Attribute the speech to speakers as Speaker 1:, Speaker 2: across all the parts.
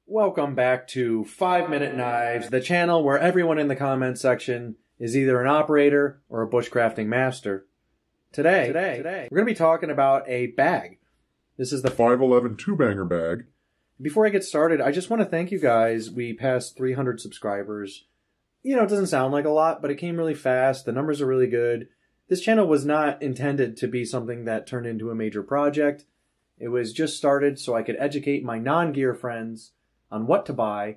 Speaker 1: Welcome back to 5-Minute Knives, the channel where everyone in the comments section is either an operator or a bushcrafting master. Today, we're going to be talking about a bag. This is the
Speaker 2: 511 two-banger bag.
Speaker 1: Before I get started, I just want to thank you guys. We passed 300 subscribers. You know, it doesn't sound like a lot, but it came really fast. The numbers are really good. This channel was not intended to be something that turned into a major project. It was just started so I could educate my non-gear friends on what to buy,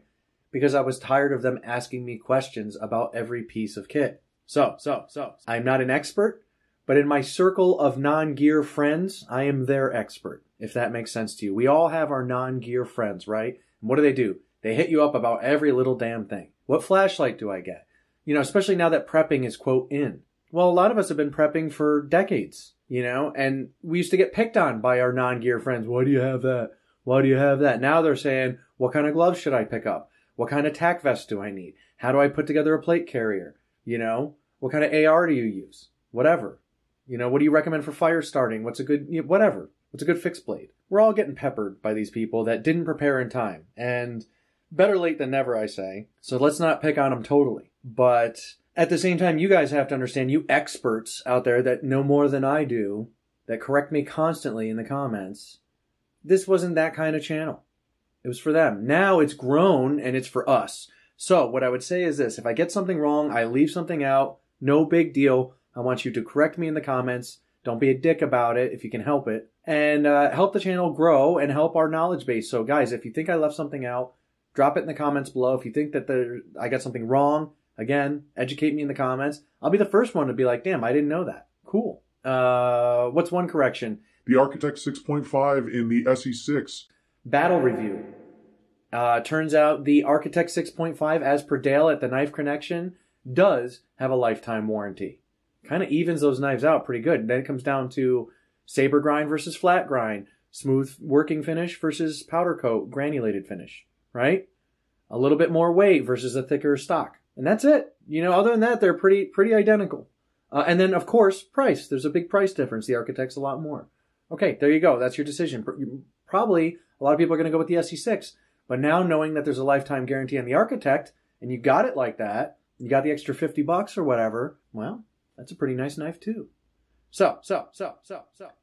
Speaker 1: because I was tired of them asking me questions about every piece of kit. So, I'm not an expert, but in my circle of non-gear friends, I am their expert, if that makes sense to you. We all have our non-gear friends, right? And what do? They hit you up about every little damn thing. What flashlight do I get? You know, especially now that prepping is, quote, in. Well, a lot of us have been prepping for decades, you know, and we used to get picked on by our non-gear friends. Why do you have that? Why do you have that? Now they're saying, what kind of gloves should I pick up? What kind of tack vest do I need? How do I put together a plate carrier? You know, what kind of AR do you use? Whatever. You know, what do you recommend for fire starting? What's a good, whatever. What's a good fixed blade? We're all getting peppered by these people that didn't prepare in time. And better late than never, I say. So let's not pick on them totally. But at the same time, you guys have to understand, you experts out there that know more than I do, that correct me constantly in the comments, this wasn't that kind of channel. It was for them. Now it's grown and it's for us. So what I would say is this. If I get something wrong, I leave something out, no big deal. I want you to correct me in the comments. Don't be a dick about it if you can help it. And help the channel grow and help our knowledge base. So guys, if you think I left something out, drop it in the comments below. If you think that I got something wrong, again, educate me in the comments. I'll be the first one to be like, damn, I didn't know that. Cool. What's one correction?
Speaker 2: The Architect 6.5 in the SE6.
Speaker 1: Battle review. Turns out the Architect 6.5, as per Dale at the Knife Connection, does have a lifetime warranty. Kind of evens those knives out pretty good. Then it comes down to saber grind versus flat grind, smooth working finish versus powder coat, granulated finish, right? A little bit more weight versus a thicker stock. And that's it. You know, other than that, they're pretty identical. And then, of course, price. There's a big price difference. The Architect's a lot more. Okay, there you go. That's your decision. Probably a lot of people are going to go with the SE6. But now knowing that there's a lifetime guarantee on the Architect, and you got it like that, you got the extra $50 or whatever, well, that's a pretty nice knife too. So.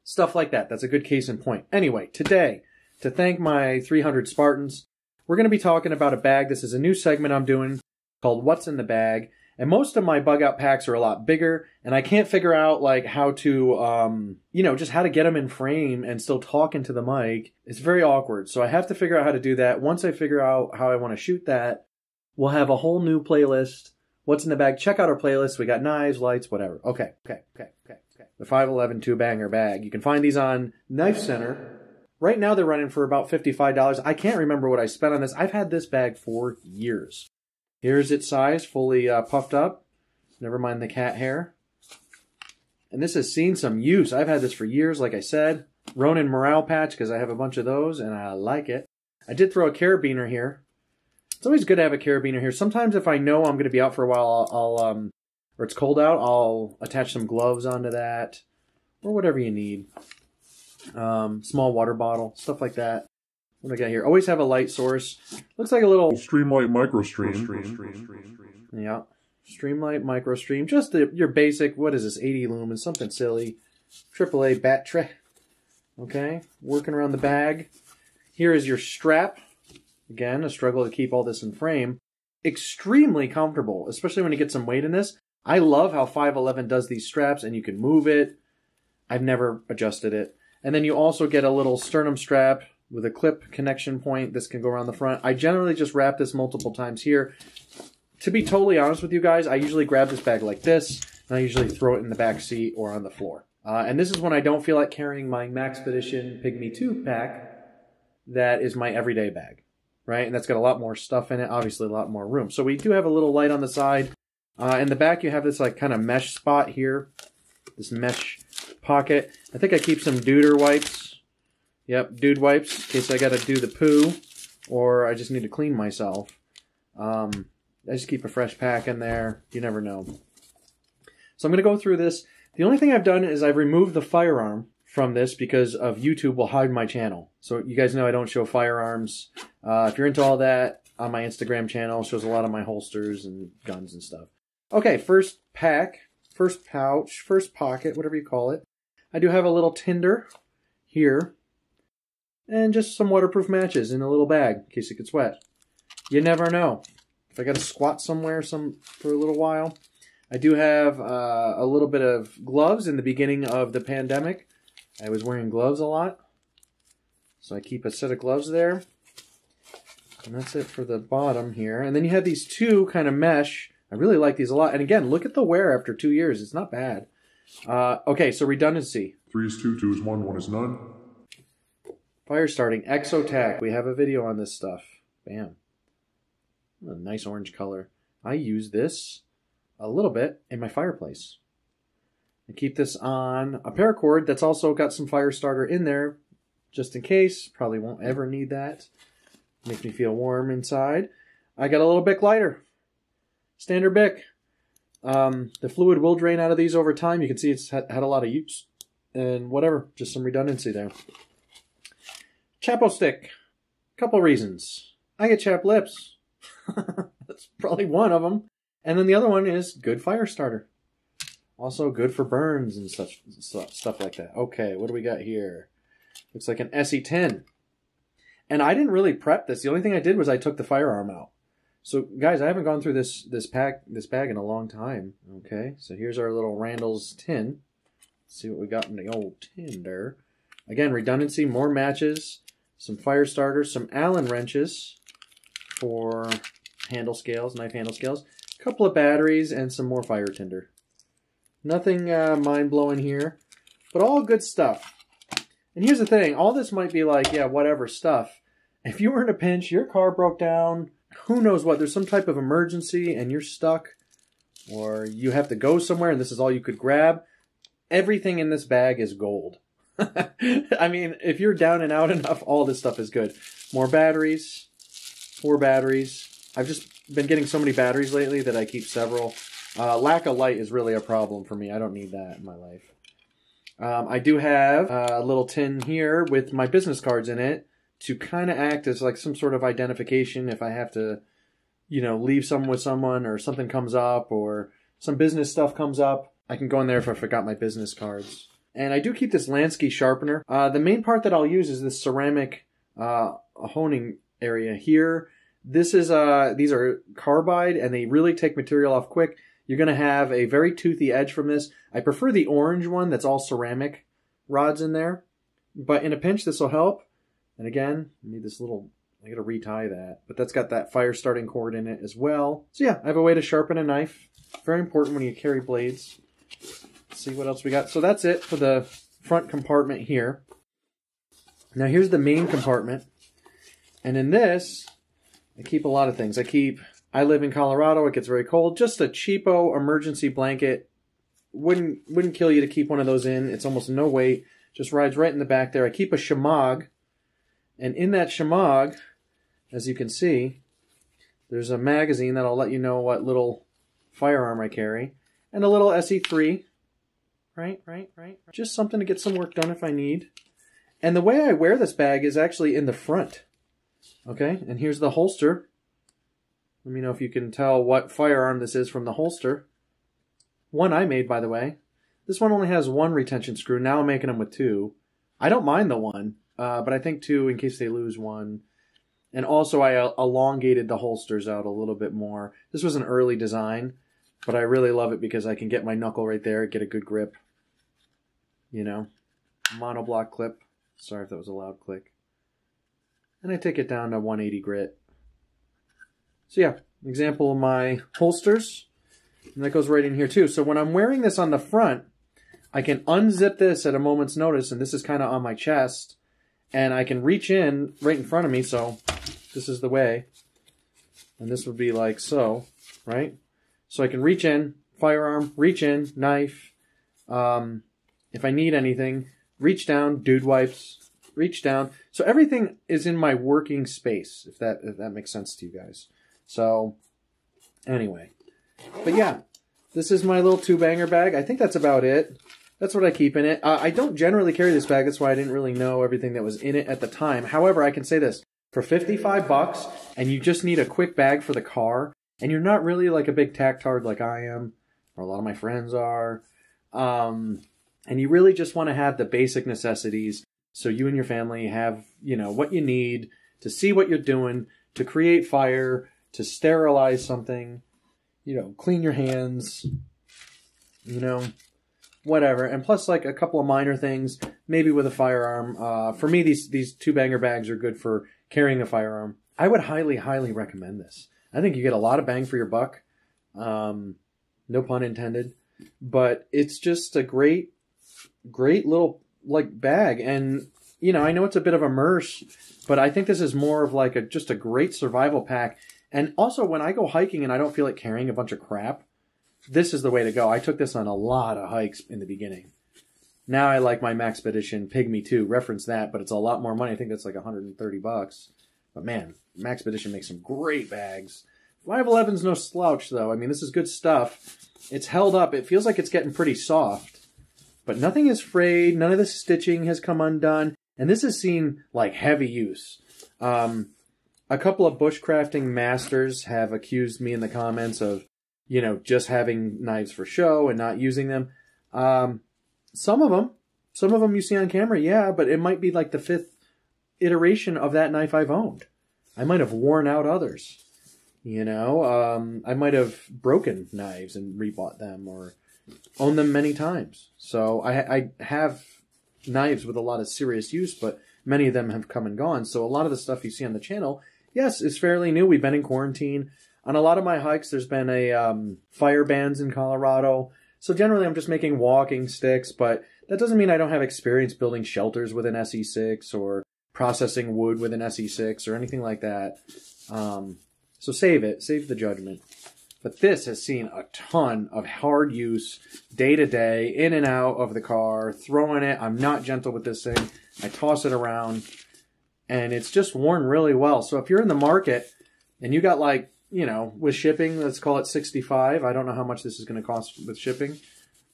Speaker 1: Stuff like that. That's a good case in point. Anyway, today, to thank my 300 Spartans, we're going to be talking about a bag. This is a new segment I'm doing called What's in the Bag. And most of my bug out packs are a lot bigger, and I can't figure out like how to, just how to get them in frame and still talk into the mic. It's very awkward. So I have to figure out how to do that. Once I figure out how I want to shoot that, we'll have a whole new playlist. What's in the bag? Check out our playlist. We got knives, lights, whatever. Okay. The 511 two-banger bag. You can find these on Knife Center. Right now they're running for about $55. I can't remember what I spent on this. I've had this bag for years. Here's its size, fully puffed up. Never mind the cat hair. And this has seen some use. I've had this for years, like I said. Ronin morale patch, because I have a bunch of those, and I like it. I did throw a carabiner here. It's always good to have a carabiner here. Sometimes if I know I'm going to be out for a while, or it's cold out, I'll attach some gloves onto that, or whatever you need. Small water bottle, stuff like that. What do I got here? Always have a light source. Looks like a little
Speaker 2: Streamlight MicroStream.
Speaker 1: Yeah. Streamlight MicroStream. Just your basic, what is this, 80 lumens, something silly. AAA battery. Okay. Working around the bag. Here is your strap. Again, a struggle to keep all this in frame. Extremely comfortable, especially when you get some weight in this. I love how 511 does these straps, and you can move it. I've never adjusted it. And then you also get a little sternum strap with a clip connection point. This can go around the front. I generally just wrap this multiple times here. To be totally honest with you guys, I usually grab this bag like this, and I usually throw it in the back seat or on the floor. And this is when I don't feel like carrying my Maxpedition Pygmy 2 pack. That is my everyday bag, right? And that's got a lot more stuff in it, obviously a lot more room. So we do have a little light on the side. In the back, you have this like kind of mesh spot here, this mesh pocket. I think I keep some Duder wipes. Yep, dude wipes, in case I gotta do the poo, or I just need to clean myself. I just keep a fresh pack in there. You never know. So I'm gonna go through this. The only thing I've done is I've removed the firearm from this because of YouTube will hide my channel. So you guys know I don't show firearms. If you're into all that, on my Instagram channel, it shows a lot of my holsters and guns and stuff. Okay, first pack, first pouch, first pocket, whatever you call it. I do have a little tinder here. And just some waterproof matches in a little bag in case it gets wet. You never know. If I got to squat somewhere for a little while. I do have a little bit of gloves in the beginning of the pandemic. I was wearing gloves a lot. So I keep a set of gloves there. And that's it for the bottom here. And then you have these two kind of mesh. I really like these a lot. And again, look at the wear after 2 years. It's not bad. Okay, so redundancy.
Speaker 2: 3 is 2, 2 is 1, 1 is none.
Speaker 1: Fire starting, Exotac. We have a video on this stuff. Bam. A nice orange color. I use this a little bit in my fireplace. I keep this on a paracord that's also got some fire starter in there, just in case. Probably won't ever need that. Makes me feel warm inside. I got a little Bic lighter. Standard Bic. The fluid will drain out of these over time. You can see it's had a lot of use. And whatever, just some redundancy there. Chapo stick. Couple reasons. I get chapped lips. That's probably one of them. And then the other one is good fire starter. Also good for burns and stuff like that. Okay, what do we got here? Looks like an SE10. And I didn't really prep this. The only thing I did was I took the firearm out. So guys, I haven't gone through this bag in a long time. Okay, so here's our little Randall's tin. Let's see what we got in the old tin there. Again, redundancy, more matches, some fire starters, some Allen wrenches for handle scales, knife handle scales, a couple of batteries, and some more fire tinder. Nothing mind-blowing here, but all good stuff. And here's the thing, all this might be like, yeah, whatever stuff. If you were in a pinch, your car broke down, who knows what, there's some type of emergency and you're stuck, or you have to go somewhere and this is all you could grab, everything in this bag is gold. I mean, if you're down and out enough, all this stuff is good. More batteries, 4 batteries. I've just been getting so many batteries lately that I keep several. Lack of light is really a problem for me. I don't need that in my life. I do have a little tin here with my business cards in it to kind of act as like some sort of identification if I have to, you know, leave something with someone or something comes up or some business stuff comes up. I can go in there if I forgot my business cards. And I do keep this Lansky sharpener. The main part that I'll use is this ceramic honing area here. This is these are carbide and they really take material off quick. You're going to have a very toothy edge from this. I prefer the orange one that's all ceramic rods in there. But in a pinch, this will help. And again, I need this little, I got to retie that. But that's got that fire starting cord in it as well. So yeah, I have a way to sharpen a knife. Very important when you carry blades. Let's see what else we got. So that's it for the front compartment here. Now here's the main compartment. And in this, I keep a lot of things. I live in Colorado. It gets very cold. Just a cheapo emergency blanket. Wouldn't kill you to keep one of those in. It's almost no weight. Just rides right in the back there. I keep a shemagh. And in that shemagh, as you can see, there's a magazine that'll let you know what little firearm I carry. And a little SE3. Right. Just something to get some work done if I need. And the way I wear this bag is actually in the front. Okay, and here's the holster. Let me know if you can tell what firearm this is from the holster. One I made, by the way. This one only has 1 retention screw. Now I'm making them with 2. I don't mind the 1, but I think 2 in case they lose 1. And also I elongated the holsters out a little bit more. This was an early design, but I really love it because I can get my knuckle right there, get a good grip. You know, monoblock clip. Sorry if that was a loud click. And I take it down to 180 grit. So yeah, example of my holsters. And that goes right in here too. So when I'm wearing this on the front, I can unzip this at a moment's notice, and this is kind of on my chest. And I can reach in right in front of me, so this is the way. And this would be like so, right? So I can reach in, firearm, reach in, knife. If I need anything, reach down, dude wipes, reach down. So everything is in my working space, if that makes sense to you guys. So anyway, but yeah, this is my little 2-banger bag. I think that's about it. That's what I keep in it. I don't generally carry this bag. That's why I didn't really know everything that was in it at the time. However, I can say this. For $55, and you just need a quick bag for the car, and you're not really like a big tactard like I am, or a lot of my friends are, and you really just want to have the basic necessities so you and your family have, you know, what you need to see what you're doing, to create fire, to sterilize something, you know, clean your hands, you know, whatever. And plus, like, a couple of minor things, maybe with a firearm. For me, these 2-banger bags are good for carrying a firearm. I would highly, highly recommend this. I think you get a lot of bang for your buck. No pun intended. But it's just a great little, like, bag. And, you know, I know it's a bit of a Murse, but I think this is more of like just a great survival pack. And also, when I go hiking and I don't feel like carrying a bunch of crap, this is the way to go. I took this on a lot of hikes in the beginning. Now I like my Maxpedition Pygmy 2. Reference that, but it's a lot more money. I think that's like $130. But man, Maxpedition makes some great bags. 511's no slouch, though. I mean, this is good stuff. It's held up. It feels like it's getting pretty soft. But nothing is frayed. None of the stitching has come undone. And this has seen, like, heavy use. A couple of bushcrafting masters have accused me in the comments of, you know, just having knives for show and not using them. Some of them you see on camera, yeah, but it might be like the 5th iteration of that knife I've owned. I might have worn out others, you know. I might have broken knives and rebought them or owned them many times. So I have knives with a lot of serious use, but many of them have come and gone. So a lot of the stuff you see on the channel, yes, is fairly new. We've been in quarantine. On a lot of my hikes, there's been a fire bans in Colorado. So generally, I'm just making walking sticks, but that doesn't mean I don't have experience building shelters with an SE6 or processing wood with an SE6 or anything like that. So save the judgment. But this has seen a ton of hard use, day to day, in and out of the car, throwing it. I'm not gentle with this thing. I toss it around, and it's just worn really well. So if you're in the market and you got, like, you know, with shipping, let's call it $65. I don't know how much this is going to cost with shipping,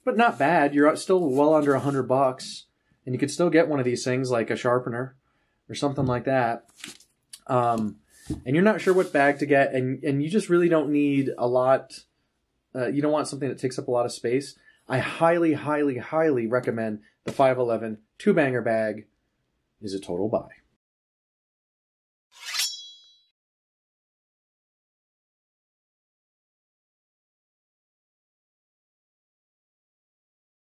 Speaker 1: but not bad. You're still well under $100, and you could still get one of these things like a sharpener or something like that. And you're not sure what bag to get, and you just really don't need a lot. You don't want something that takes up a lot of space. I highly, highly, highly recommend the 511 2-banger bag. Is a total buy.